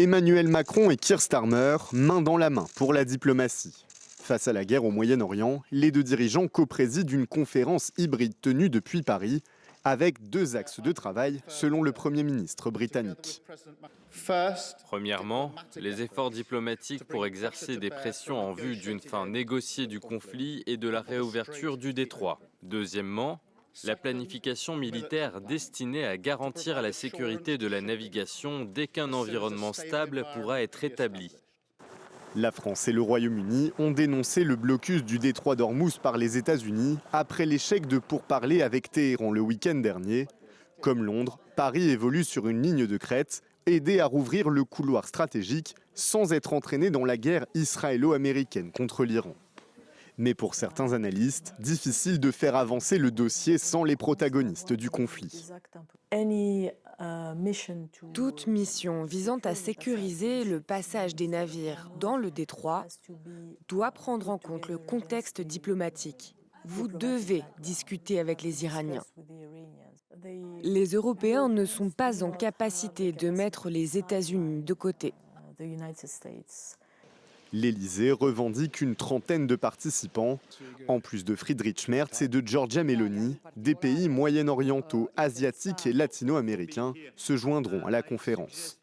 Emmanuel Macron et Keir Starmer, main dans la main pour la diplomatie. Face à la guerre au Moyen-Orient, les deux dirigeants coprésident une conférence hybride tenue depuis Paris, avec deux axes de travail selon le Premier ministre britannique. Premièrement, les efforts diplomatiques pour exercer des pressions en vue d'une fin négociée du conflit et de la réouverture du détroit. Deuxièmement, la planification militaire destinée à garantir la sécurité de la navigation dès qu'un environnement stable pourra être établi. La France et le Royaume-Uni ont dénoncé le blocus du détroit d'Ormuz par les États-Unis après l'échec de pourparlers avec Téhéran le week-end dernier. Comme Londres, Paris évolue sur une ligne de crête, aidé à rouvrir le couloir stratégique sans être entraîné dans la guerre israélo-américaine contre l'Iran. Mais pour certains analystes, difficile de faire avancer le dossier sans les protagonistes du conflit. Toute mission visant à sécuriser le passage des navires dans le détroit doit prendre en compte le contexte diplomatique. Vous devez discuter avec les Iraniens. Les Européens ne sont pas en capacité de mettre les États-Unis de côté. L'Élysée revendique une trentaine de participants, en plus de Friedrich Merz et de Giorgia Meloni. Des pays moyen-orientaux, asiatiques et latino-américains se joindront à la conférence.